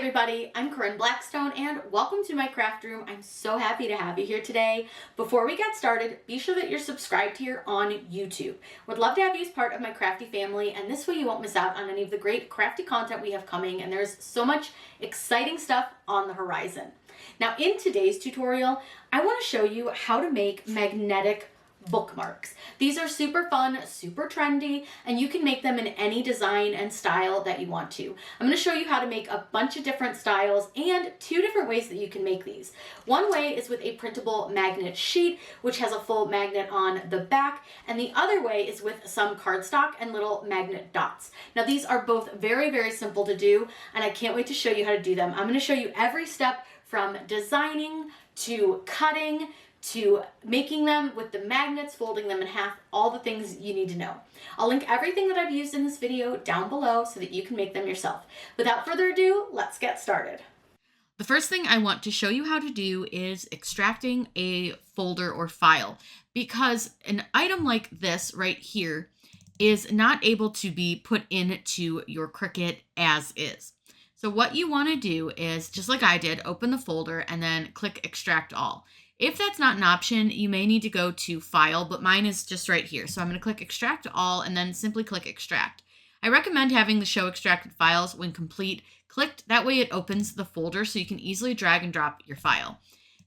everybody, I'm Corinne Blackstone and welcome to my craft room. I'm so happy to have you here today. Before we get started, be sure that you're subscribed here on YouTube. Would love to have you as part of my crafty family, and this way you won't miss out on any of the great crafty content we have coming, and there's so much exciting stuff on the horizon. Now in today's tutorial, I want to show you how to make magnetic bookmarks. These are super fun, super trendy, and you can make them in any design and style that you want to. I'm going to show you how to make a bunch of different styles and 2 different ways that you can make these. One way is with a printable magnet sheet, which has a full magnet on the back, and the other way is with some cardstock and little magnet dots. Now these are both very, very simple to do, and I can't wait to show you how to do them. I'm going to show you every step from designing to cutting to making them with the magnets, folding them in half, all the things you need to know. I'll link everything that I've used in this video down below so that you can make them yourself. Without further ado, let's get started. The first thing I want to show you how to do is extracting a folder or file, because an item like this right here is not able to be put into your Cricut as is. So what you want to do is, just like I did, open the folder and then click Extract All. If that's not an option, you may need to go to File, but mine is just right here. So I'm going to click Extract All and then simply click Extract. I recommend having the Show Extracted Files when complete clicked. That way it opens the folder so you can easily drag and drop your file.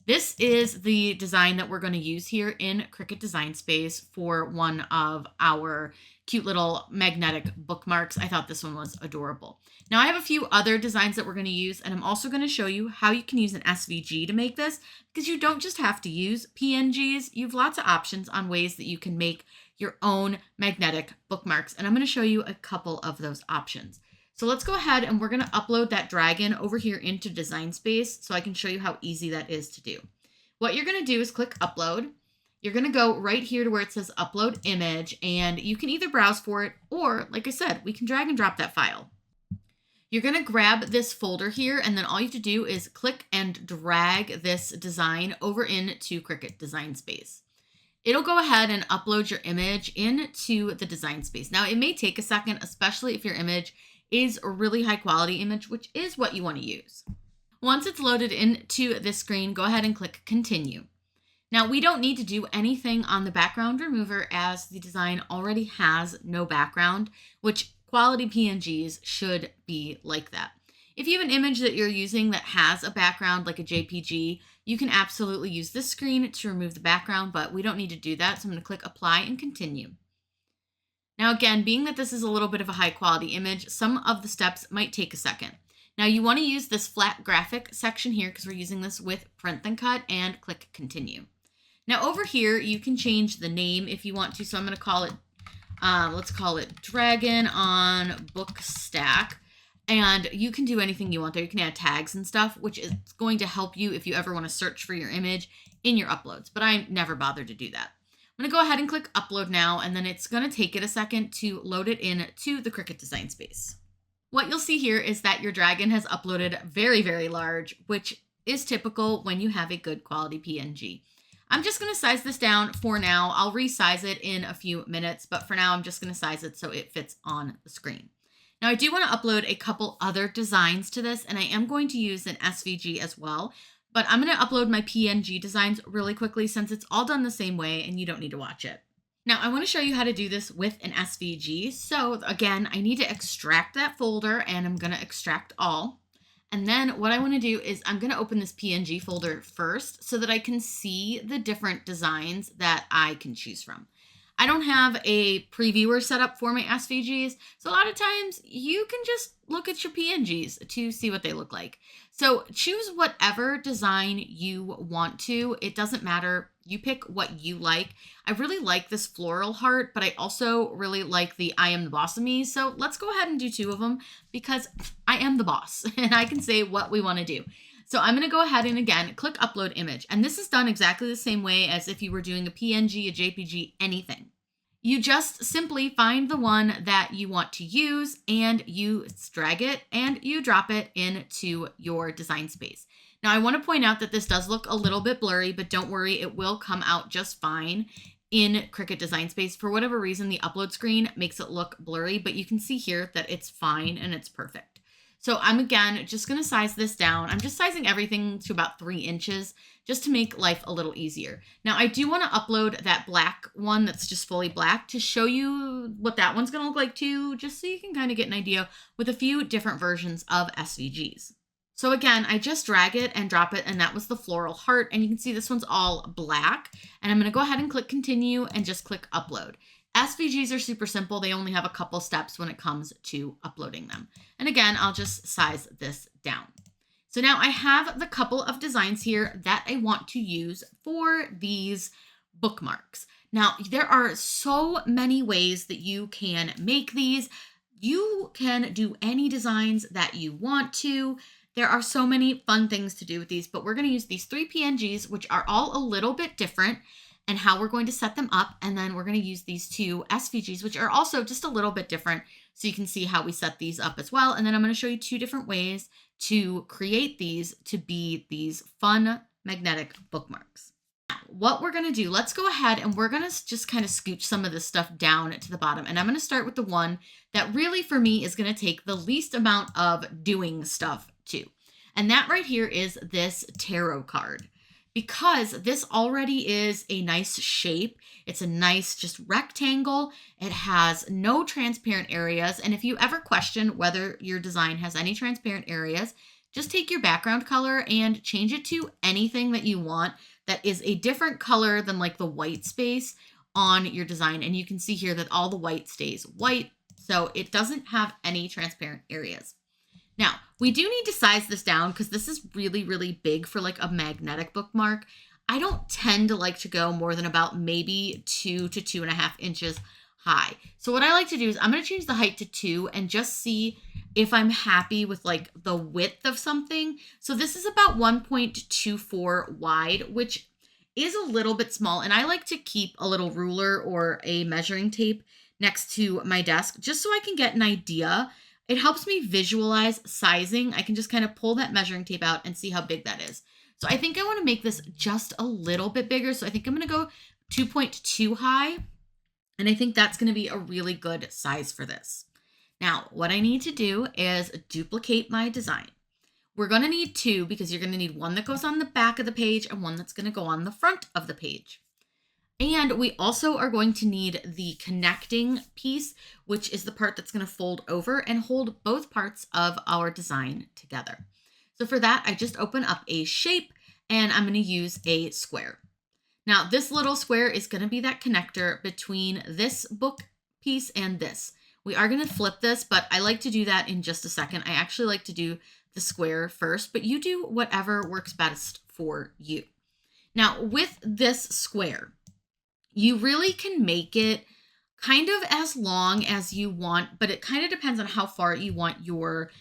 This is the design that we're going to use here in Cricut Design Space for one of our cute little magnetic bookmarks. I thought this one was adorable. Now I have a few other designs that we're going to use, and I'm also going to show you how you can use an SVG to make this, because you don't just have to use PNGs. You have lots of options on ways that you can make your own magnetic bookmarks, and I'm going to show you a couple of those options. So let's go ahead and we're going to upload that dragon over here into Design Space so I can show you how easy that is to do. What you're going to do is click Upload. You're going to go right here to where it says Upload Image, and you can either browse for it or, like I said, we can drag and drop that file. You're going to grab this folder here, and then all you have to do is click and drag this design over into Cricut Design Space. It'll go ahead and upload your image into the Design Space. Now, it may take a second, especially if your image is a really high quality image, which is what you want to use. Once it's loaded into this screen, go ahead and click Continue. Now, we don't need to do anything on the background remover as the design already has no background, which quality PNGs should be like that. If you have an image that you're using that has a background like a JPG, you can absolutely use this screen to remove the background, but we don't need to do that. So I'm going to click Apply and Continue. Now again, being that this is a little bit of a high quality image, some of the steps might take a second. Now you want to use this flat graphic section here because we're using this with Print Then Cut, and click Continue. Now over here, you can change the name if you want to. So I'm going to call it, let's call it Dragon on Book Stack. And you can do anything you want there. You can add tags and stuff, which is going to help you if you ever want to search for your image in your uploads. But I never bothered to do that. I'm going to go ahead and click Upload now, and then it's going to take it a second to load it in to the Cricut Design Space. What you'll see here is that your dragon has uploaded very, very large, which is typical when you have a good quality PNG. I'm just going to size this down for now. I'll resize it in a few minutes, but for now I'm just going to size it so it fits on the screen. Now I do want to upload a couple other designs to this, and I am going to use an SVG as well, but I'm going to upload my PNG designs really quickly since it's all done the same way and you don't need to watch it. Now I want to show you how to do this with an SVG. So again, I need to extract that folder, and I'm going to extract all. And then what I want to do is I'm going to open this PNG folder first so that I can see the different designs that I can choose from. I don't have a previewer set up for my SVGs, so a lot of times you can just look at your PNGs to see what they look like. So choose whatever design you want to. It doesn't matter. You pick what you like. I really like this floral heart, but I also really like the I am the boss of me. So let's go ahead and do 2 of them because I am the boss and I can say what we want to do. So I'm going to go ahead and again, click Upload Image. And this is done exactly the same way as if you were doing a PNG, a JPG, anything. You just simply find the one that you want to use and you drag it and you drop it into your design space. Now I want to point out that this does look a little bit blurry, but don't worry, it will come out just fine in Cricut Design Space. For whatever reason, the upload screen makes it look blurry, but you can see here that it's fine and it's perfect. So I'm again just going to size this down. I'm just sizing everything to about 3 inches just to make life a little easier. Now I do want to upload that black one that's just fully black to show you what that one's going to look like too, just so you can kind of get an idea with a few different versions of SVGs. So again, I just drag it and drop it, and that was the floral heart. And you can see this one's all black. And I'm going to go ahead and click continue and just click upload. SVGs are super simple. They only have a couple steps when it comes to uploading them. And again, I'll just size this down. So now I have the couple of designs here that I want to use for these bookmarks. Now, there are so many ways that you can make these. You can do any designs that you want to. There are so many fun things to do with these, but we're going to use these 3 PNGs, which are all a little bit different, and how we're going to set them up. And then we're going to use these 2 SVGs, which are also just a little bit different. So you can see how we set these up as well. And then I'm going to show you 2 different ways to create these to be these fun magnetic bookmarks. Now, what we're going to do, let's go ahead and we're going to just kind of scooch some of this stuff down to the bottom. And I'm going to start with the one that really for me is going to take the least amount of doing stuff to. And that right here is this tarot card. Because this already is a nice shape. It's a nice just rectangle. It has no transparent areas. And if you ever question whether your design has any transparent areas, just take your background color and change it to anything that you want that is a different color than like the white space on your design. And you can see here that all the white stays white. So it doesn't have any transparent areas. Now, we do need to size this down because this is really, really big for like a magnetic bookmark. I don't tend to like to go more than about maybe 2 to 2.5 inches high. So what I like to do is I'm going to change the height to 2 and just see if I'm happy with like the width of something. So this is about 1.24 wide, which is a little bit small. And I like to keep a little ruler or a measuring tape next to my desk just so I can get an idea. It helps me visualize sizing. I can just kind of pull that measuring tape out and see how big that is. So I think I want to make this just a little bit bigger. So I think I'm going to go 2.2 high. And I think that's going to be a really good size for this. Now, what I need to do is duplicate my design. We're going to need 2 because you're going to need one that goes on the back of the page and one that's going to go on the front of the page. And we also are going to need the connecting piece, which is the part that's going to fold over and hold both parts of our design together. So for that, I just open up a shape and I'm going to use a square. Now, this little square is going to be that connector between this book piece and this. We are going to flip this, but I like to do that in just a second. I actually like to do the square first, but you do whatever works best for you. Now, with this square, you really can make it kind of as long as you want, but it kind of depends on how far you want your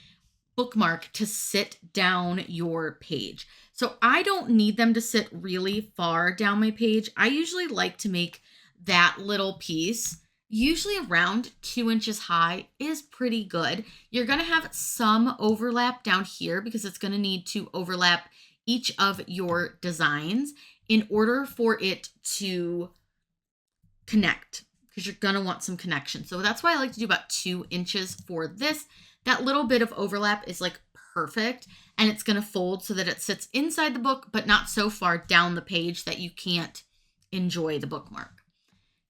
bookmark to sit down your page. So I don't need them to sit really far down my page. I usually like to make that little piece, usually around 2 inches high, is pretty good. You're going to have some overlap down here because it's going to need to overlap each of your designs in order for it to connect, because you're going to want some connection. So that's why I like to do about 2 inches for this. That little bit of overlap is like perfect, and it's going to fold so that it sits inside the book, but not so far down the page that you can't enjoy the bookmark.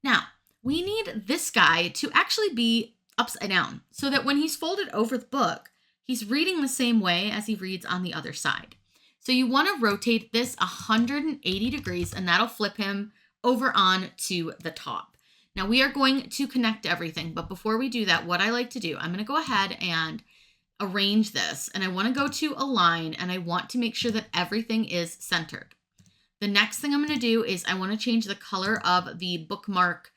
Now, we need this guy to actually be upside down so that when he's folded over the book, he's reading the same way as he reads on the other side. So you want to rotate this 180 degrees, and that'll flip him over on to the top. Now we are going to connect everything, but before we do that, what I like to do, I'm going to go ahead and arrange this, and I want to go to align, and I want to make sure that everything is centered. The next thing I'm going to do is I want to change the color of the bookmark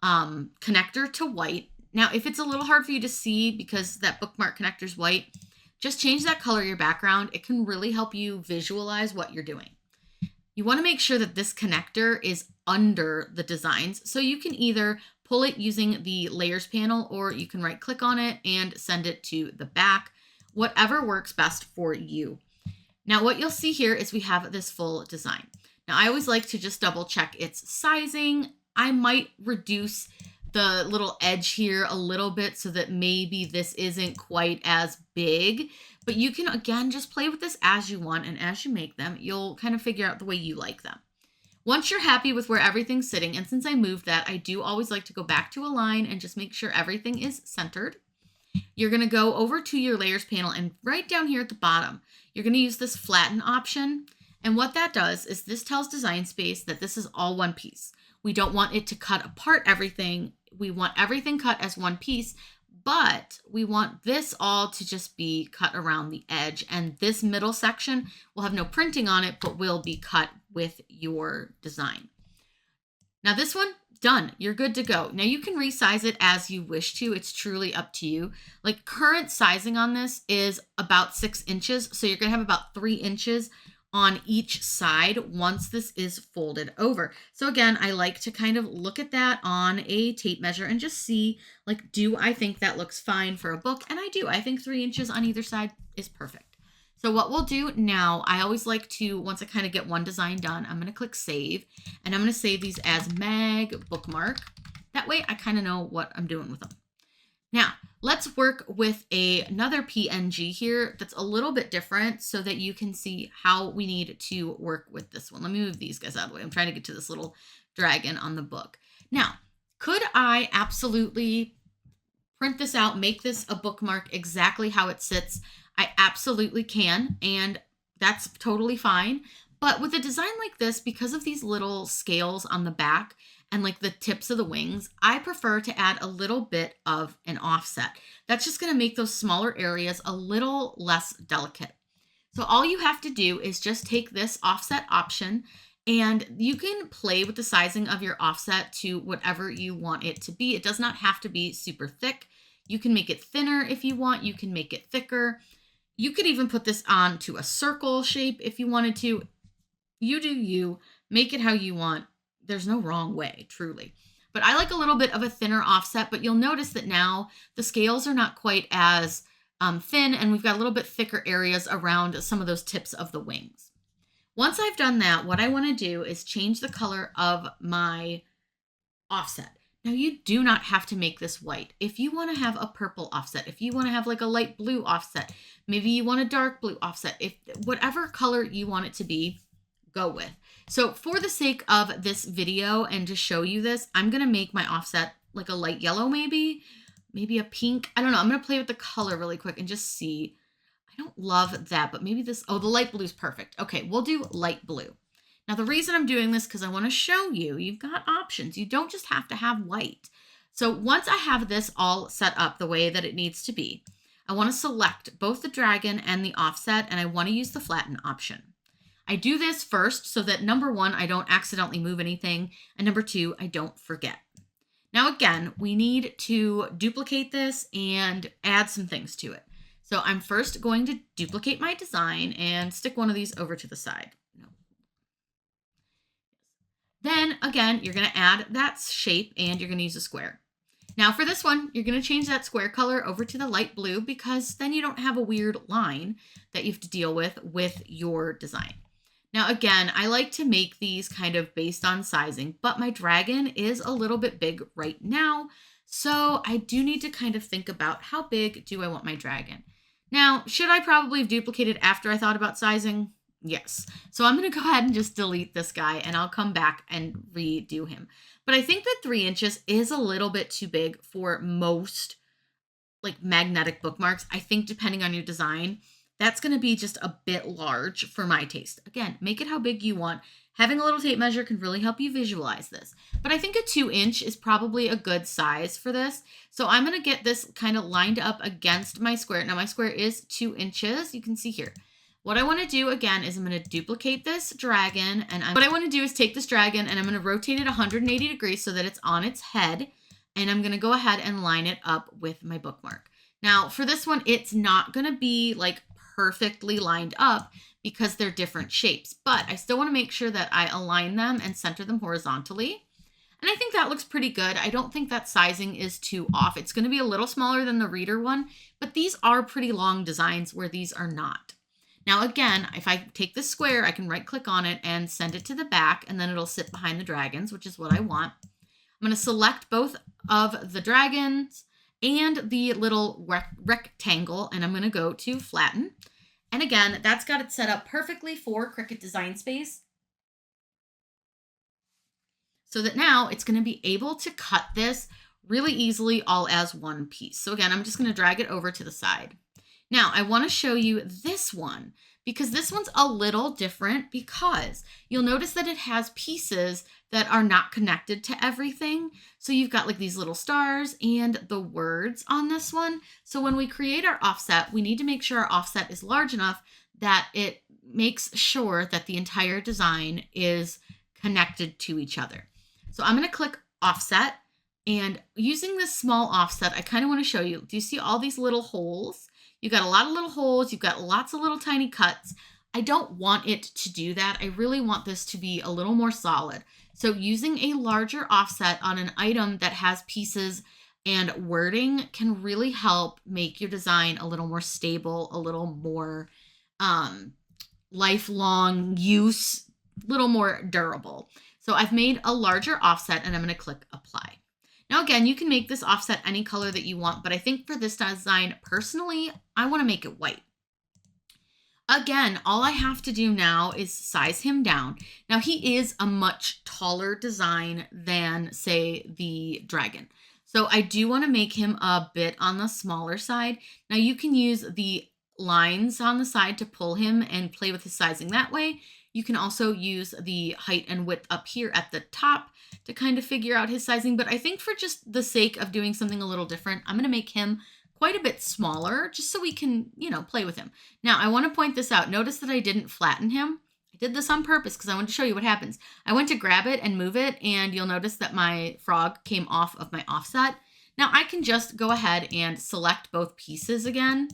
connector to white. Now, if it's a little hard for you to see because that bookmark connector is white, just change that color of your background. It can really help you visualize what you're doing. You want to make sure that this connector is under the designs. So you can either pull it using the layers panel, or you can right click on it and send it to the back, whatever works best for you. Now what you'll see here is we have this full design. Now I always like to just double check its sizing. I might reduce the little edge here a little bit so that maybe this isn't quite as big. But you can, again, just play with this as you want. And as you make them, you'll kind of figure out the way you like them. Once you're happy with where everything's sitting, and since I moved that, I do always like to go back to align and just make sure everything is centered. You're going to go over to your layers panel, and right down here at the bottom, you're going to use this flatten option. And what that does is this tells Design Space that this is all one piece. We don't want it to cut apart everything. We want everything cut as one piece, but we want this all to just be cut around the edge. And this middle section will have no printing on it, but will be cut with your design. Now this one, done. You're good to go. Now you can resize it as you wish to. It's truly up to you. Like current sizing on this is about 6 inches. So you're going to have about 3 inches on each side once this is folded over. So again, I like to kind of look at that on a tape measure and just see, like, do I think that looks fine for a book? And I do. I think 3 inches on either side is perfect. So what we'll do now, I always like to, once I kind of get one design done, I'm going to click save, and I'm going to save these as mag bookmark. That way I kind of know what I'm doing with them. Now, let's work with another PNG here that's a little bit different so that you can see how we need to work with this one. Let me move these guys out of the way. I'm trying to get to this little dragon on the book. Now, could I absolutely print this out, make this a bookmark exactly how it sits? I absolutely can, and that's totally fine. But with a design like this, because of these little scales on the back, and like the tips of the wings, I prefer to add a little bit of an offset. That's just going to make those smaller areas a little less delicate. So all you have to do is just take this offset option, and you can play with the sizing of your offset to whatever you want it to be. It does not have to be super thick. You can make it thinner if you want. You can make it thicker. You could even put this on to a circle shape if you wanted to. You do you. Make it how you want. There's no wrong way, truly. But I like a little bit of a thinner offset, but you'll notice that now the scales are not quite as thin, and we've got a little bit thicker areas around some of those tips of the wings. Once I've done that, what I want to do is change the color of my offset. Now, you do not have to make this white. If you want to have a purple offset, if you want to have like a light blue offset, maybe you want a dark blue offset, if whatever color you want it to be, go with. So for the sake of this video and to show you this, I'm going to make my offset like a light yellow, maybe a pink. I don't know. I'm going to play with the color really quick and just see. I don't love that, but maybe this, oh, the light blue is perfect. Okay, we'll do light blue. Now the reason I'm doing this, because I want to show you, you've got options. You don't just have to have white. So once I have this all set up the way that it needs to be, I want to select both the dragon and the offset, and I want to use the flatten option. I do this first so that number one, I don't accidentally move anything, and number two, I don't forget. Now again, we need to duplicate this and add some things to it. So I'm first going to duplicate my design and stick one of these over to the side. Then again, you're going to add that shape and you're going to use a square. Now for this one, you're going to change that square color over to the light blue, because then you don't have a weird line that you have to deal with your design. Now again, I like to make these kind of based on sizing, but my dragon is a little bit big right now. So I do need to kind of think about how big do I want my dragon. Now, should I probably have duplicated after I thought about sizing? Yes. So I'm going to go ahead and just delete this guy, and I'll come back and redo him. But I think that 3 inches is a little bit too big for most like magnetic bookmarks. I think depending on your design, that's going to be just a bit large for my taste. Again, make it how big you want. Having a little tape measure can really help you visualize this. But I think a 2-inch is probably a good size for this. So I'm going to get this kind of lined up against my square. Now my square is 2 inches. You can see here. What I want to do again is I'm going to duplicate this dragon, and what I want to do is take this dragon and I'm going to rotate it 180 degrees so that it's on its head, and I'm going to go ahead and line it up with my bookmark. Now for this one, it's not going to be like perfectly lined up because they're different shapes, but I still want to make sure that I align them and center them horizontally. And I think that looks pretty good. I don't think that sizing is too off. It's going to be a little smaller than the reader one, but these are pretty long designs where these are not. Now again, if I take this square, I can right click on it and send it to the back, and then it'll sit behind the dragons, which is what I want. I'm going to select both of the dragons and the little rectangle, and I'm going to go to flatten. And again, that's got it set up perfectly for Cricut Design Space, so that now it's going to be able to cut this really easily all as one piece. So again, I'm just going to drag it over to the side. Now I want to show you this one, because this one's a little different, because you'll notice that it has pieces that are not connected to everything. So you've got like these little stars and the words on this one. So when we create our offset, we need to make sure our offset is large enough that it makes sure that the entire design is connected to each other. So I'm going to click offset, and using this small offset, I kind of want to show you, do you see all these little holes? You've got a lot of little holes. You've got lots of little tiny cuts. I don't want it to do that. I really want this to be a little more solid. So using a larger offset on an item that has pieces and wording can really help make your design a little more stable, a little more lifelong use, a little more durable. So I've made a larger offset, and I'm going to click apply. Now, again, you can make this offset any color that you want, but I think for this design, personally, I want to make it white. Again, all I have to do now is size him down. Now, he is a much taller design than, say, the dragon. So I do want to make him a bit on the smaller side. Now, you can use the lines on the side to pull him and play with his sizing that way. You can also use the height and width up here at the top to kind of figure out his sizing. But I think for just the sake of doing something a little different, I'm going to make him quite a bit smaller just so we can, play with him. Now, I want to point this out. Notice that I didn't flatten him. I did this on purpose because I wanted to show you what happens. I went to grab it and move it, and you'll notice that my frog came off of my offset. Now, I can just go ahead and select both pieces again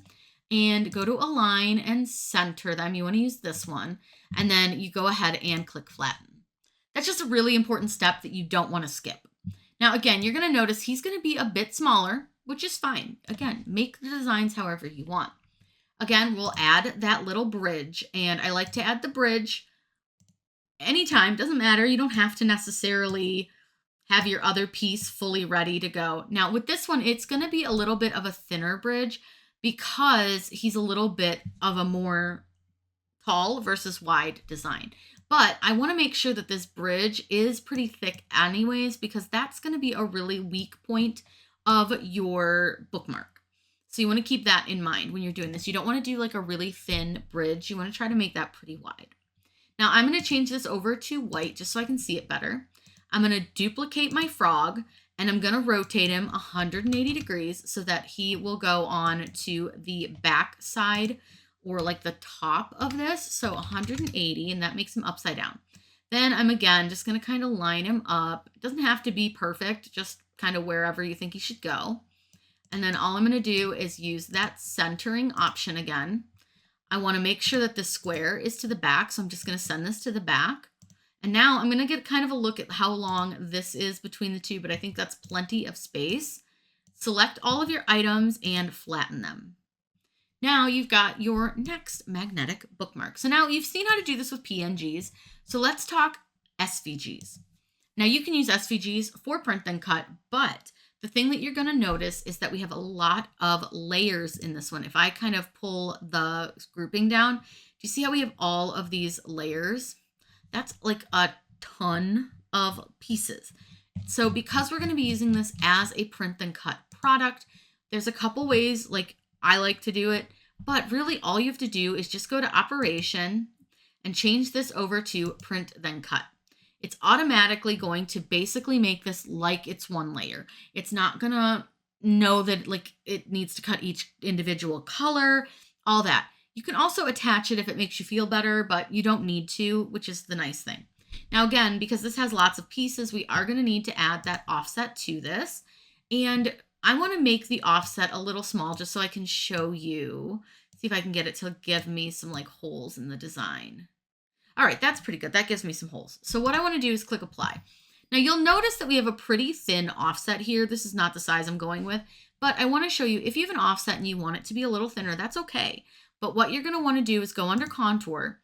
and go to align and center them. You want to use this one. And then you go ahead and click flatten. That's just a really important step that you don't want to skip. Now, again, you're going to notice he's going to be a bit smaller, which is fine. Again, make the designs however you want. Again, we'll add that little bridge, and I like to add the bridge anytime. Doesn't matter. You don't have to necessarily have your other piece fully ready to go. Now, with this one, it's going to be a little bit of a thinner bridge because he's a little bit of a more tall versus wide design. But I want to make sure that this bridge is pretty thick anyways, because that's going to be a really weak point of your bookmark. So you want to keep that in mind when you're doing this. You don't want to do like a really thin bridge. You want to try to make that pretty wide. Now I'm going to change this over to white just so I can see it better. I'm going to duplicate my frog, and I'm going to rotate him 180 degrees so that he will go on to the back side, or like the top of this. So 180, and that makes him upside down. Then I'm again just going to kind of line him up. It doesn't have to be perfect, just kind of wherever you think he should go. And then all I'm going to do is use that centering option again. I want to make sure that the square is to the back, so I'm just going to send this to the back. And now I'm going to get kind of a look at how long this is between the two, but I think that's plenty of space. Select all of your items and flatten them. Now you've got your next magnetic bookmark. So now you've seen how to do this with PNGs. So let's talk SVGs. Now you can use SVGs for print then cut, but the thing that you're going to notice is that we have a lot of layers in this one. If I kind of pull the grouping down, do you see how we have all of these layers? That's like a ton of pieces. So because we're going to be using this as a print then cut product, there's a couple ways like I like to do it, but really all you have to do is just go to operation and change this over to print then cut. It's automatically going to basically make this like it's one layer. It's not going to know that like it needs to cut each individual color, all that. You can also attach it if it makes you feel better, but you don't need to, which is the nice thing. Now again, because this has lots of pieces, we are going to need to add that offset to this. And I want to make the offset a little small just so I can show you, see if I can get it to give me some like holes in the design. All right, that's pretty good. That gives me some holes. So what I want to do is click apply. Now you'll notice that we have a pretty thin offset here. This is not the size I'm going with, but I want to show you if you have an offset and you want it to be a little thinner, that's okay. But what you're going to want to do is go under contour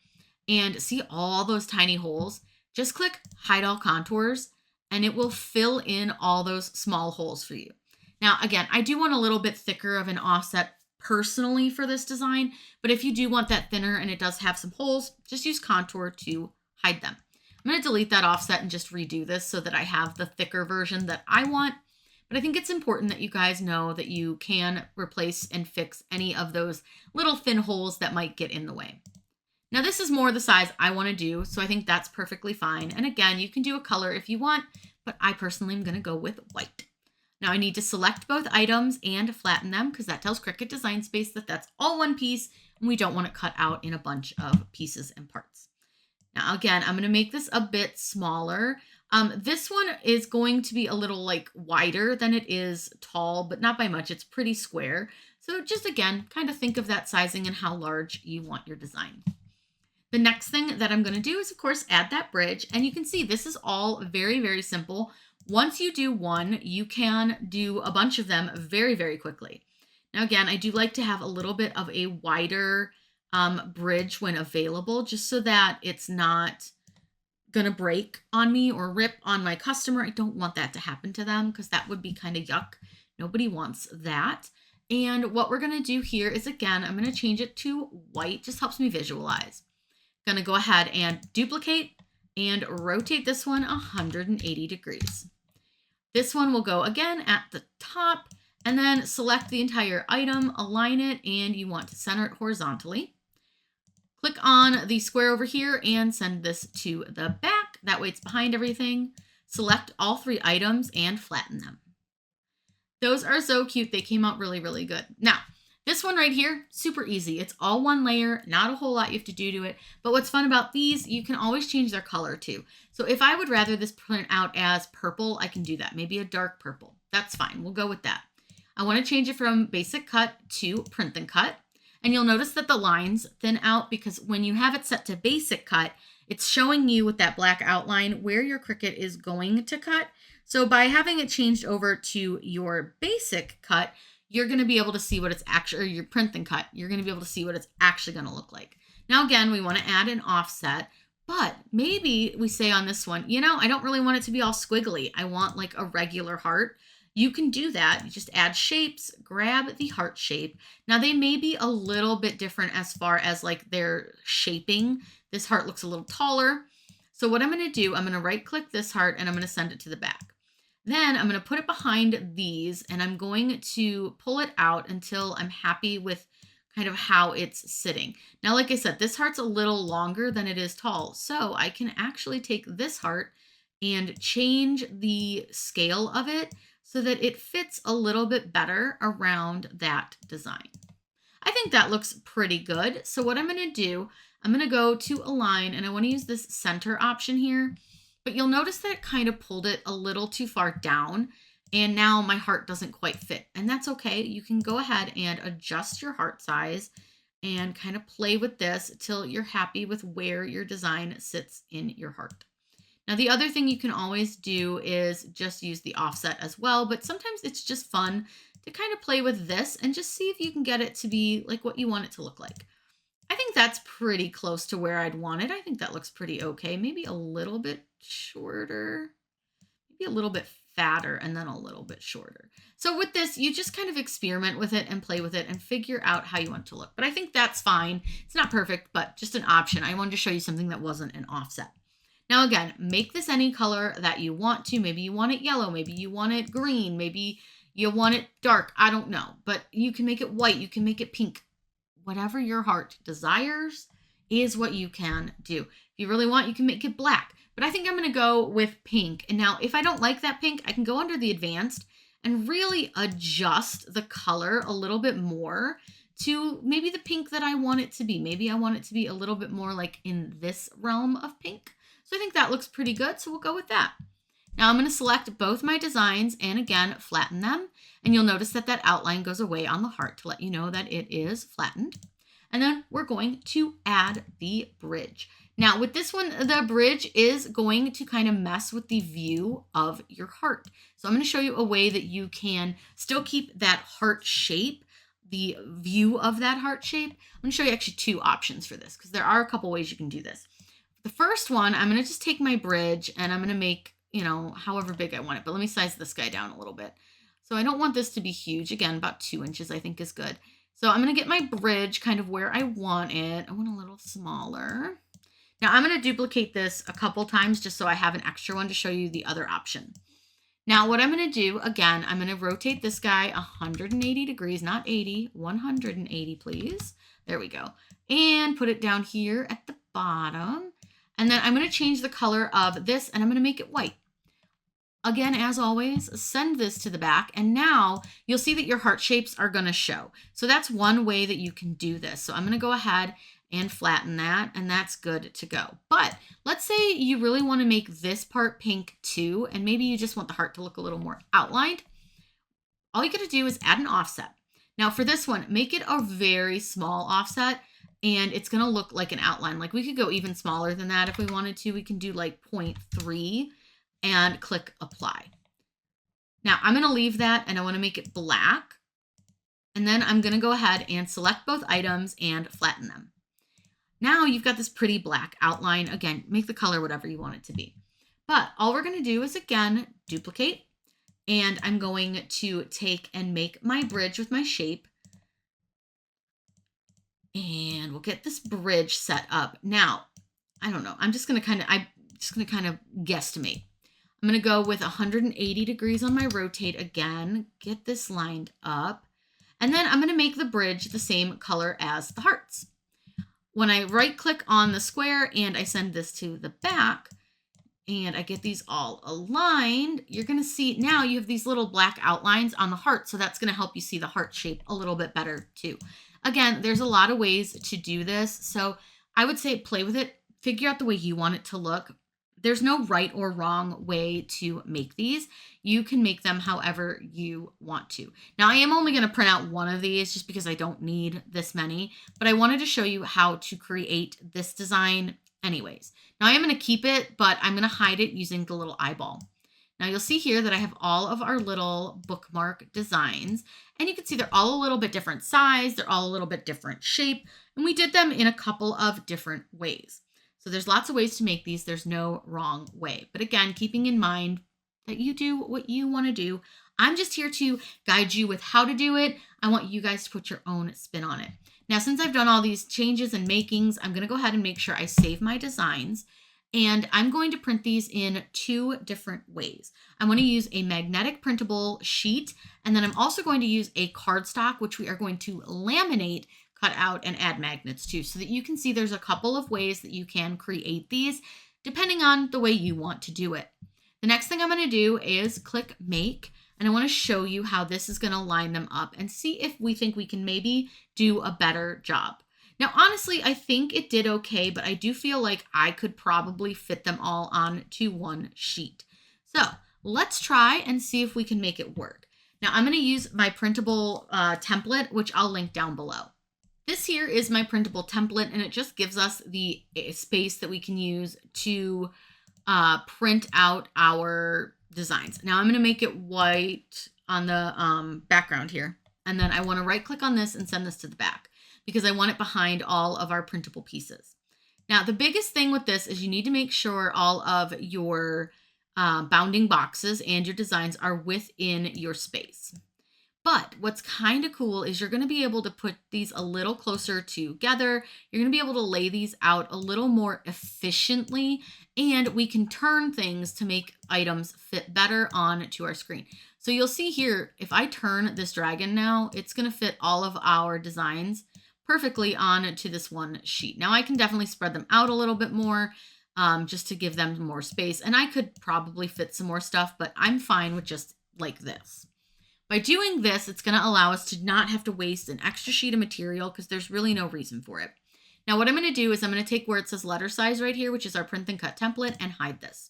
and see all those tiny holes. Just click hide all contours and it will fill in all those small holes for you. Now, again, I do want a little bit thicker of an offset personally for this design, but if you do want that thinner and it does have some holes, just use contour to hide them. I'm going to delete that offset and just redo this so that I have the thicker version that I want. But I think it's important that you guys know that you can replace and fix any of those little thin holes that might get in the way. Now this is more the size I want to do, so I think that's perfectly fine. And again, you can do a color if you want, but I personally am going to go with white. Now I need to select both items and flatten them because that tells Cricut Design Space that that's all one piece and we don't want it cut out in a bunch of pieces and parts. Now again, I'm going to make this a bit smaller. This one is going to be a little like wider than it is tall, but not by much. It's pretty square. So just again, kind of think of that sizing and how large you want your design. The next thing that I'm going to do is, of course, add that bridge. And you can see this is all very, very simple. Once you do one, you can do a bunch of them very, very quickly. Now, again, I do like to have a little bit of a wider bridge when available, just so that it's not going to break on me or rip on my customer. I don't want that to happen to them because that would be kind of yuck. Nobody wants that. And what we're going to do here is, again, I'm going to change it to white. Just helps me visualize. Going to go ahead and duplicate and rotate this one 180 degrees. This one will go again at the top and then select the entire item, align it, and you want to center it horizontally. Click on the square over here and send this to the back. That way it's behind everything. Select all three items and flatten them. Those are so cute. They came out really, really good. Now, this one right here, super easy. It's all one layer, not a whole lot you have to do to it. But what's fun about these, you can always change their color too. So if I would rather this print out as purple, I can do that. Maybe a dark purple. That's fine. We'll go with that. I want to change it from basic cut to print and cut. And you'll notice that the lines thin out because when you have it set to basic cut, it's showing you with that black outline where your Cricut is going to cut. So by having it changed over to your basic cut, you're going to be able to see what it's actually, or your print and cut, you're going to be able to see what it's actually going to look like. Now, again, we want to add an offset, but maybe we say on this one, you know, I don't really want it to be all squiggly. I want like a regular heart. You can do that. You just add shapes, grab the heart shape. Now they may be a little bit different as far as like their shaping. This heart looks a little taller. So what I'm going to do, I'm going to right click this heart and I'm going to send it to the back. Then I'm going to put it behind these and I'm going to pull it out until I'm happy with kind of how it's sitting. Now, like I said, this heart's a little longer than it is tall. So I can actually take this heart and change the scale of it so that it fits a little bit better around that design. I think that looks pretty good. So what I'm going to do, I'm going to go to align and I want to use this center option here. But you'll notice that it kind of pulled it a little too far down and now my heart doesn't quite fit. And that's okay. You can go ahead and adjust your heart size and kind of play with this till you're happy with where your design sits in your heart. Now, the other thing you can always do is just use the offset as well, but sometimes it's just fun to kind of play with this and just see if you can get it to be like what you want it to look like. I think that's pretty close to where I'd want it. I think that looks pretty okay. Maybe a little bit shorter, maybe a little bit fatter, and then a little bit shorter. So with this, you just kind of experiment with it and play with it and figure out how you want it to look. But I think that's fine. It's not perfect, but just an option. I wanted to show you something that wasn't an offset. Now, again, make this any color that you want to. Maybe you want it yellow. Maybe you want it green. Maybe you want it dark. I don't know. But you can make it white. You can make it pink. Whatever your heart desires is what you can do. If you really want, you can make it black. But I think I'm going to go with pink. And now if I don't like that pink, I can go under the advanced and really adjust the color a little bit more to maybe the pink that I want it to be. Maybe I want it to be a little bit more like in this realm of pink. So I think that looks pretty good. So we'll go with that. Now I'm going to select both my designs and again, flatten them. And you'll notice that that outline goes away on the heart to let you know that it is flattened. And then we're going to add the bridge. Now with this one, the bridge is going to kind of mess with the view of your heart. So I'm going to show you a way that you can still keep that heart shape, the view of that heart shape. I'm going to show you actually two options for this because there are a couple ways you can do this. The first one, I'm going to just take my bridge and I'm going to make you know, however big I want it. But let me size this guy down a little bit. So I don't want this to be huge. Again, about 2 inches I think is good. So I'm going to get my bridge kind of where I want it. I want a little smaller. Now I'm going to duplicate this a couple times just so I have an extra one to show you the other option. Now what I'm going to do, again, I'm going to rotate this guy 180 degrees, not 80, 180 please. There we go. And put it down here at the bottom. And then I'm going to change the color of this and I'm going to make it white. Again, as always, send this to the back, and now you'll see that your heart shapes are going to show. So that's one way that you can do this. So I'm going to go ahead and flatten that, and that's good to go. But let's say you really want to make this part pink too, and maybe you just want the heart to look a little more outlined. All you got to do is add an offset. Now for this one, make it a very small offset, and it's going to look like an outline. Like we could go even smaller than that if we wanted to. We can do like 0.3 and click apply. Now I'm going to leave that and I want to make it black. And then I'm going to go ahead and select both items and flatten them. Now you've got this pretty black outline. Again, make the color whatever you want it to be. But all we're going to do is again, duplicate. And I'm going to take and make my bridge with my shape. And we'll get this bridge set up. Now, I don't know. I'm just going to kind of guesstimate. I'm going to go with 180 degrees on my rotate again, get this lined up, and then I'm going to make the bridge the same color as the hearts. When I right click on the square and I send this to the back and I get these all aligned, you're going to see now you have these little black outlines on the heart. So that's going to help you see the heart shape a little bit better too. Again, there's a lot of ways to do this. So I would say play with it, figure out the way you want it to look. There's no right or wrong way to make these. You can make them however you want to. Now, I am only going to print out one of these just because I don't need this many, but I wanted to show you how to create this design anyways. Now, I am going to keep it, but I'm going to hide it using the little eyeball. Now, you'll see here that I have all of our little bookmark designs, and you can see they're all a little bit different size. They're all a little bit different shape, and we did them in a couple of different ways. So there's lots of ways to make these. There's no wrong way. But again, keeping in mind that you do what you want to do. I'm just here to guide you with how to do it. I want you guys to put your own spin on it. Now, since I've done all these changes and makings, I'm going to go ahead and make sure I save my designs. And I'm going to print these in 2 different ways. I'm going to use a magnetic printable sheet. And then I'm also going to use a cardstock, which we are going to laminate, cut out, and add magnets to, so that you can see there's a couple of ways that you can create these depending on the way you want to do it. The next thing I'm going to do is click make, and I want to show you how this is going to line them up and see if we think we can maybe do a better job. Now, honestly, I think it did okay, but I do feel like I could probably fit them all onto one sheet. So let's try and see if we can make it work. Now I'm going to use my printable template, which I'll link down below. This here is my printable template, and it just gives us the space that we can use to print out our designs. Now I'm going to make it white on the background here. And then I want to right click on this and send this to the back because I want it behind all of our printable pieces. Now, the biggest thing with this is you need to make sure all of your bounding boxes and your designs are within your space. But what's kind of cool is you're going to be able to put these a little closer together. You're going to be able to lay these out a little more efficiently, and we can turn things to make items fit better onto our screen. So you'll see here, if I turn this dragon now, it's going to fit all of our designs perfectly onto this one sheet. Now I can definitely spread them out a little bit more just to give them more space. And I could probably fit some more stuff, but I'm fine with just like this. By doing this, it's going to allow us to not have to waste an extra sheet of material because there's really no reason for it. Now what I'm going to do is I'm going to take where it says letter size right here, which is our print and cut template, and hide this.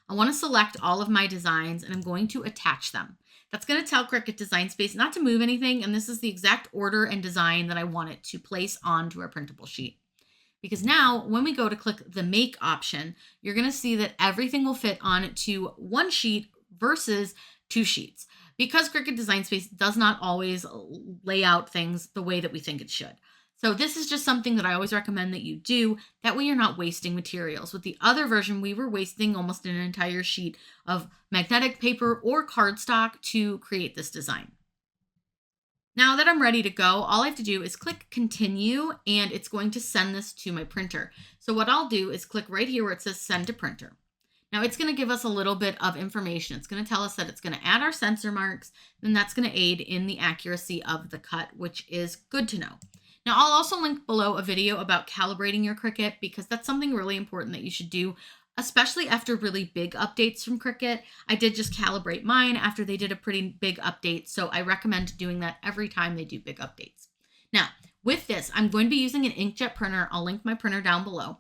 I want to select all of my designs and I'm going to attach them. That's going to tell Cricut Design Space not to move anything, and this is the exact order and design that I want it to place onto our printable sheet. Because now when we go to click the make option, you're going to see that everything will fit onto one sheet versus 2 sheets. Because Cricut Design Space does not always lay out things the way that we think it should. So this is just something that I always recommend that you do. That way you're not wasting materials. With the other version, we were wasting almost an entire sheet of magnetic paper or cardstock to create this design. Now that I'm ready to go, all I have to do is click continue and it's going to send this to my printer. So what I'll do is click right here where it says send to printer. Now it's going to give us a little bit of information. It's going to tell us that it's going to add our sensor marks, and that's going to aid in the accuracy of the cut, which is good to know. Now I'll also link below a video about calibrating your Cricut because that's something really important that you should do, especially after really big updates from Cricut. I did just calibrate mine after they did a pretty big update, so I recommend doing that every time they do big updates. Now, with this, I'm going to be using an inkjet printer. I'll link my printer down below,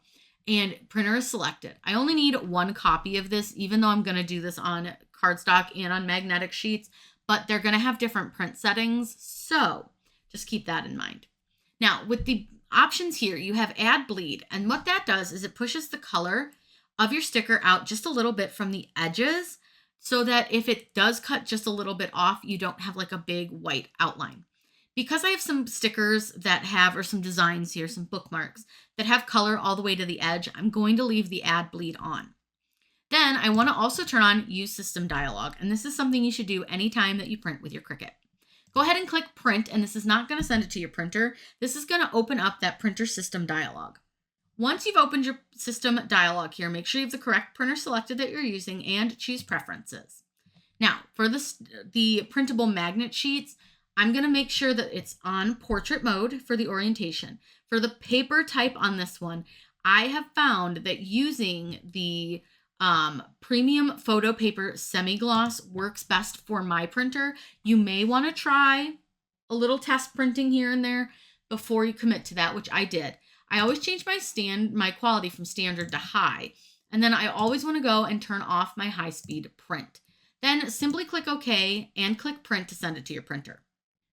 and printer is selected. I only need one copy of this, even though I'm going to do this on cardstock and on magnetic sheets, but they're going to have different print settings, so just keep that in mind. Now, with the options here, you have add bleed, and what that does is it pushes the color of your sticker out just a little bit from the edges so that if it does cut just a little bit off, you don't have like a big white outline. Because I have some stickers that have, or some designs here, some bookmarks that have color all the way to the edge, I'm going to leave the add bleed on. Then I want to also turn on use system dialog, and this is something you should do anytime that you print with your Cricut. Go ahead and click print, and this is not going to send it to your printer. This is going to open up that printer system dialog. Once you've opened your system dialog here, make sure you have the correct printer selected that you're using and choose preferences. Now, for the printable magnet sheets, I'm going to make sure that it's on portrait mode for the orientation. For the paper type on this one, I have found that using the premium photo paper semi-gloss works best for my printer. You may want to try a little test printing here and there before you commit to that, which I did. I always change my quality from standard to high, and then I always want to go and turn off my high-speed print. Then simply click OK and click print to send it to your printer.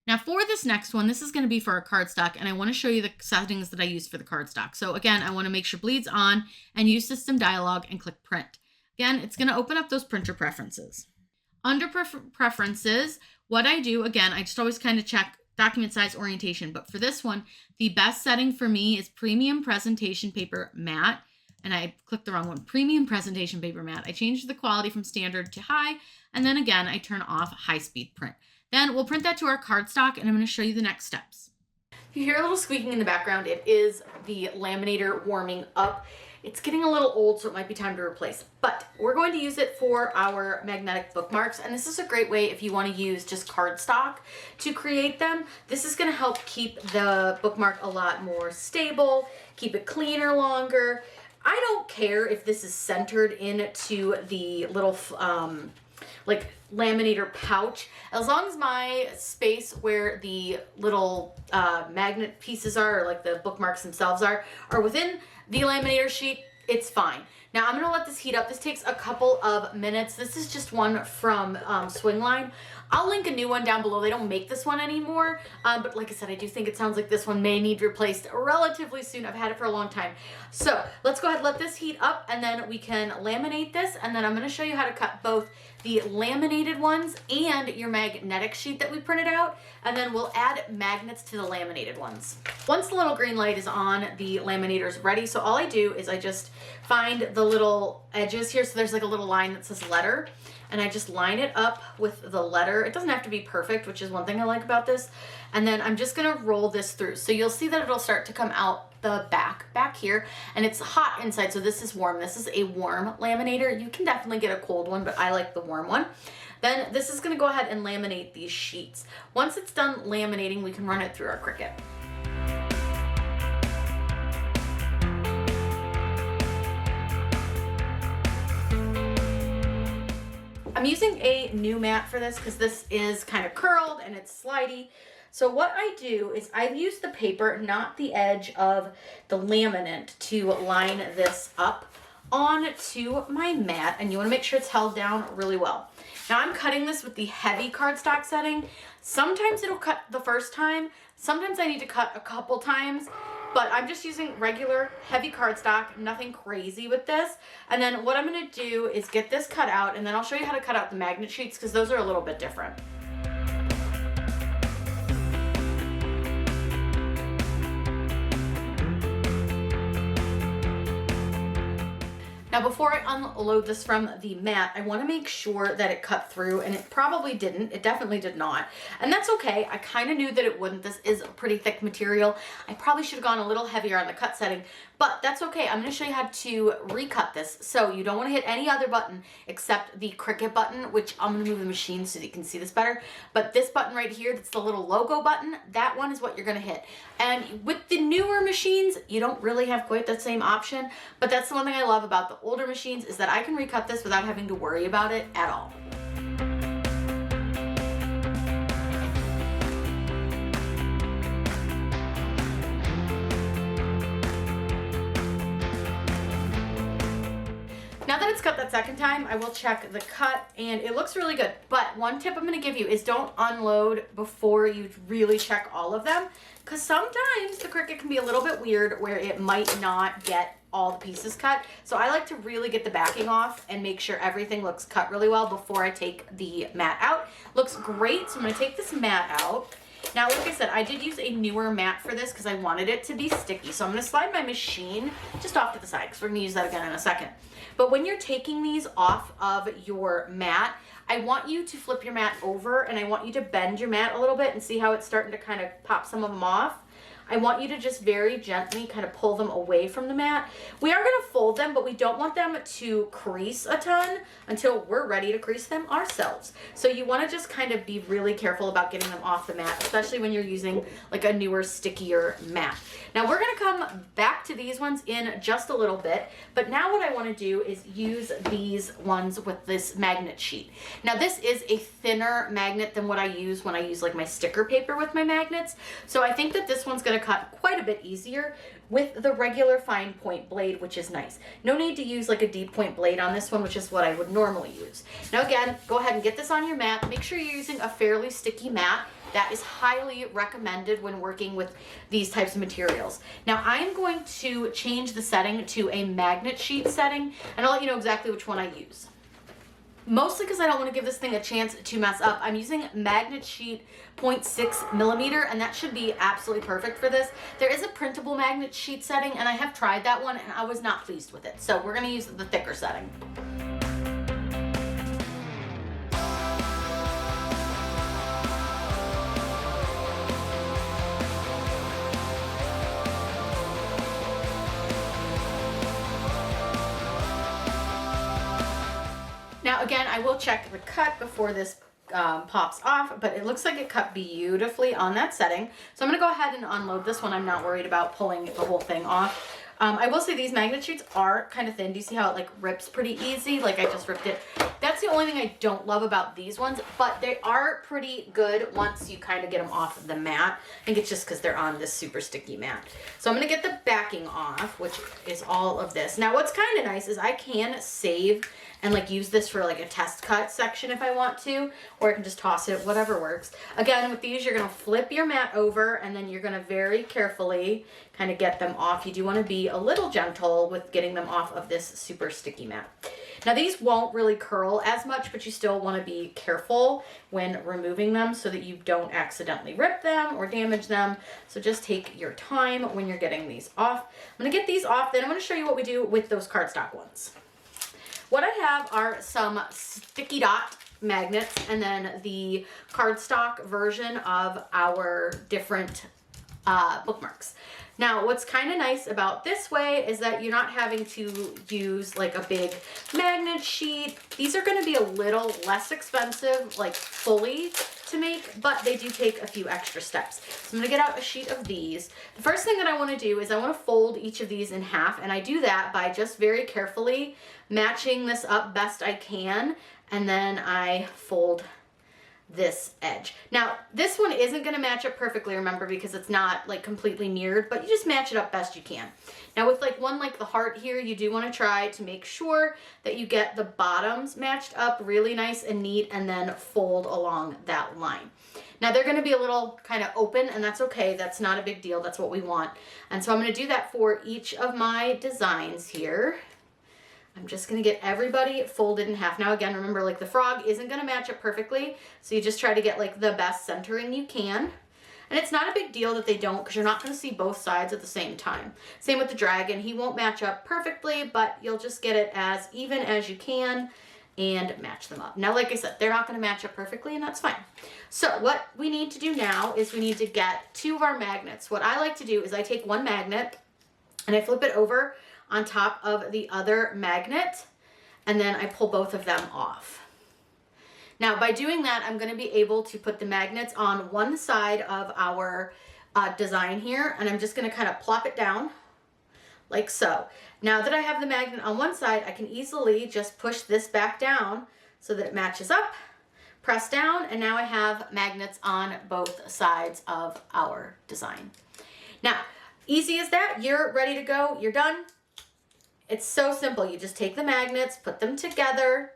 Now for this next one, this is going to be for our cardstock, and I want to show you the settings that I use for the cardstock. So again, I want to make sure bleed's on and use system dialog and click print. Again, it's going to open up those printer preferences. Under preferences, what I do, again, I just always kind of check document size orientation, but for this one, the best setting for me is premium presentation paper matte, and I clicked the wrong one, premium presentation paper matte. I changed the quality from standard to high, and then again, I turn off high speed print. Then we'll print that to our cardstock, and I'm going to show you the next steps. If you hear a little squeaking in the background, it is the laminator warming up. It's getting a little old, so it might be time to replace it. But we're going to use it for our magnetic bookmarks, and this is a great way if you want to use just cardstock to create them. This is going to help keep the bookmark a lot more stable, keep it cleaner longer. I don't care if this is centered into the little like laminator pouch, as long as my space where the little magnet pieces are, or like the bookmarks themselves are within the laminator sheet, it's fine. Now I'm gonna let this heat up. This takes a couple of minutes. This is just one from Swingline. I'll link a new one down below. They don't make this one anymore, but like I said, I do think it sounds like this one may need replaced relatively soon. I've had it for a long time. So let's go ahead and let this heat up, and then we can laminate this, and then I'm gonna show you how to cut both the laminated ones and your magnetic sheet that we printed out, and then we'll add magnets to the laminated ones. Once the little green light is on, the laminator is ready. So all I do is I just find the little edges here. So there's like a little line that says letter, and I just line it up with the letter. It doesn't have to be perfect, which is one thing I like about this. And then I'm just gonna roll this through. So you'll see that it'll start to come out the back here, and it's hot inside, so this is warm. This is a warm laminator. You can definitely get a cold one, but I like the warm one. Then this is gonna go ahead and laminate these sheets. Once it's done laminating, we can run it through our Cricut. I'm using a new mat for this because this is kind of curled and it's slidey. So what I do is I use the paper, not the edge of the laminate, to line this up onto my mat, and you want to make sure it's held down really well. Now I'm cutting this with the heavy cardstock setting. Sometimes it'll cut the first time, sometimes I need to cut a couple times, but I'm just using regular heavy cardstock, nothing crazy with this. And then what I'm going to do is get this cut out, and then I'll show you how to cut out the magnet sheets because those are a little bit different. Now before I unload this from the mat, I want to make sure that it cut through, and it probably didn't. It definitely did not. And that's okay. I kind of knew that it wouldn't. This is a pretty thick material. I probably should have gone a little heavier on the cut setting, but that's okay. I'm going to show you how to recut this. So you don't want to hit any other button except the Cricut button, which I'm going to move the machine so that you can see this better. But this button right here, that's the little logo button, that one is what you're going to hit. And with the newer machines, you don't really have quite that same option, but that's the one thing I love about the older machines is that I can recut this without having to worry about it at all. Now that it's cut that second time, I will check the cut and it looks really good. But one tip I'm going to give you is don't unload before you really check all of them, because sometimes the Cricut can be a little bit weird where it might not get all the pieces cut. So I like to really get the backing off and make sure everything looks cut really well before I take the mat out. Looks great, so I'm going to take this mat out. Now, like I said, I did use a newer mat for this because I wanted it to be sticky. So I'm going to slide my machine just off to the side because we're going to use that again in a second. But when you're taking these off of your mat, I want you to flip your mat over and I want you to bend your mat a little bit and see how it's starting to kind of pop some of them off. I want you to just very gently kind of pull them away from the mat. We are going to fold them, but we don't want them to crease a ton until we're ready to crease them ourselves. So you want to just kind of be really careful about getting them off the mat, especially when you're using like a newer, stickier mat. Now we're going to come back to these ones in just a little bit, but now what I want to do is use these ones with this magnet sheet. Now this is a thinner magnet than what I use when I use like my sticker paper with my magnets. So I think that this one's going to cut quite a bit easier with the regular fine point blade, which is nice. No need to use like a deep point blade on this one, which is what I would normally use. Now again, go ahead and get this on your mat. Make sure you're using a fairly sticky mat. That is highly recommended when working with these types of materials. Now I'm going to change the setting to a magnet sheet setting, and I'll let you know exactly which one I use. Mostly because I don't want to give this thing a chance to mess up. I'm using magnet sheet 0.6 millimeter, and that should be absolutely perfect for this. There is a printable magnet sheet setting, and I have tried that one, and I was not pleased with it. So we're going to use the thicker setting. Now again, I will check the cut before this pops off, but it looks like it cut beautifully on that setting. So I'm going to go ahead and unload this one. I'm not worried about pulling the whole thing off. I will say these magnet sheets are kind of thin. Do you see how it like rips pretty easy? Like I just ripped it. That's the only thing I don't love about these ones, but they are pretty good once you kind of get them off of the mat. I think it's just because they're on this super sticky mat. So I'm going to get the backing off, which is all of this. Now what's kind of nice is I can save and like use this for like a test cut section if I want to, or I can just toss it, whatever works. Again, with these, you're gonna flip your mat over and then you're gonna very carefully kind of get them off. You do wanna be a little gentle with getting them off of this super sticky mat. Now these won't really curl as much, but you still wanna be careful when removing them so that you don't accidentally rip them or damage them. So just take your time when you're getting these off. I'm gonna get these off, then I'm gonna show you what we do with those cardstock ones. What I have are some sticky dot magnets and then the cardstock version of our different bookmarks. Now, what's kind of nice about this way is that you're not having to use like a big magnet sheet. These are going to be a little less expensive, like fully to make, but they do take a few extra steps. So I'm going to get out a sheet of these. The first thing that I want to do is I want to fold each of these in half, and I do that by just very carefully matching this up best I can, and then I fold this edge. Now, this one isn't going to match up perfectly, remember, because it's not like completely mirrored, but you just match it up best you can. Now, with like one like the heart here, you do want to try to make sure that you get the bottoms matched up really nice and neat, and then fold along that line. Now, they're going to be a little kind of open, and that's okay. That's not a big deal. That's what we want. And so I'm going to do that for each of my designs here. I'm just going to get everybody folded in half. Now again, remember, like the frog isn't going to match up perfectly, so you just try to get like the best centering you can. And it's not a big deal that they don't, because you're not going to see both sides at the same time. Same with the dragon. He won't match up perfectly, but you'll just get it as even as you can and match them up. Now, like I said, they're not going to match up perfectly, and that's fine. So what we need to do now is we need to get 2 of our magnets. What I like to do is I take one magnet and I flip it over on top of the other magnet, and then I pull both of them off. Now, by doing that, I'm going to be able to put the magnets on one side of our design here, and I'm just going to kind of plop it down like so. Now that I have the magnet on one side, I can easily just push this back down so that it matches up, press down, and now I have magnets on both sides of our design. Now, easy as that, you're ready to go, you're done. It's so simple. You just take the magnets, put them together,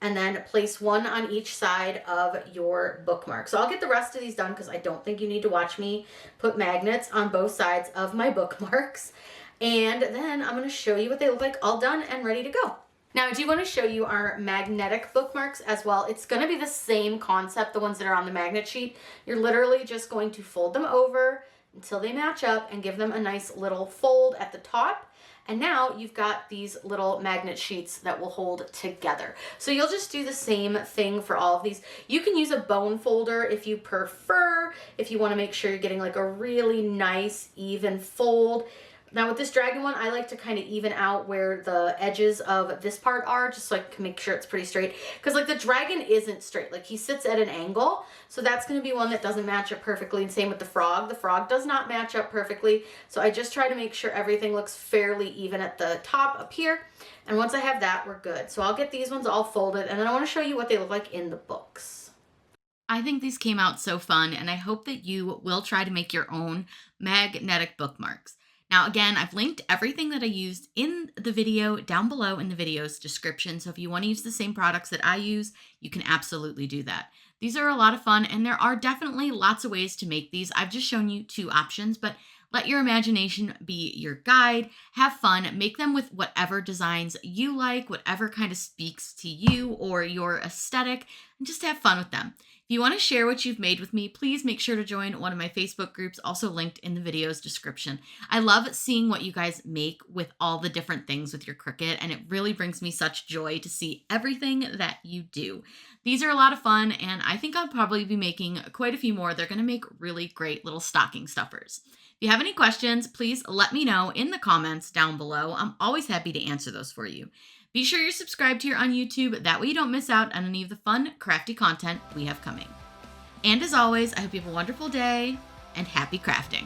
and then place one on each side of your bookmark. So I'll get the rest of these done because I don't think you need to watch me put magnets on both sides of my bookmarks. And then I'm going to show you what they look like all done and ready to go. Now, I do want to show you our magnetic bookmarks as well. It's going to be the same concept, the ones that are on the magnet sheet. You're literally just going to fold them over until they match up and give them a nice little fold at the top. And now you've got these little magnet sheets that will hold together. So you'll just do the same thing for all of these. You can use a bone folder if you prefer, if you want to make sure you're getting like a really nice even fold. Now with this dragon one, I like to kind of even out where the edges of this part are, just so I can make sure it's pretty straight. Because like the dragon isn't straight, like he sits at an angle. So that's going to be one that doesn't match up perfectly. And same with the frog. The frog does not match up perfectly. So I just try to make sure everything looks fairly even at the top up here. And once I have that, we're good. So I'll get these ones all folded, and then I want to show you what they look like in the books. I think these came out so fun, and I hope that you will try to make your own magnetic bookmarks. Now, again, I've linked everything that I used in the video down below in the video's description. So if you want to use the same products that I use, you can absolutely do that. These are a lot of fun, and there are definitely lots of ways to make these. I've just shown you 2 options, but let your imagination be your guide. Have fun. Make them with whatever designs you like, whatever kind of speaks to you or your aesthetic, and just have fun with them. If you want to share what you've made with me, please make sure to join one of my Facebook groups, also linked in the video's description. I love seeing what you guys make with all the different things with your Cricut, and it really brings me such joy to see everything that you do. These are a lot of fun, and I think I'll probably be making quite a few more. They're going to make really great little stocking stuffers. If you have any questions, please let me know in the comments down below. I'm always happy to answer those for you. Be sure you're subscribed here on YouTube. That way you don't miss out on any of the fun, crafty content we have coming. And as always, I hope you have a wonderful day and happy crafting.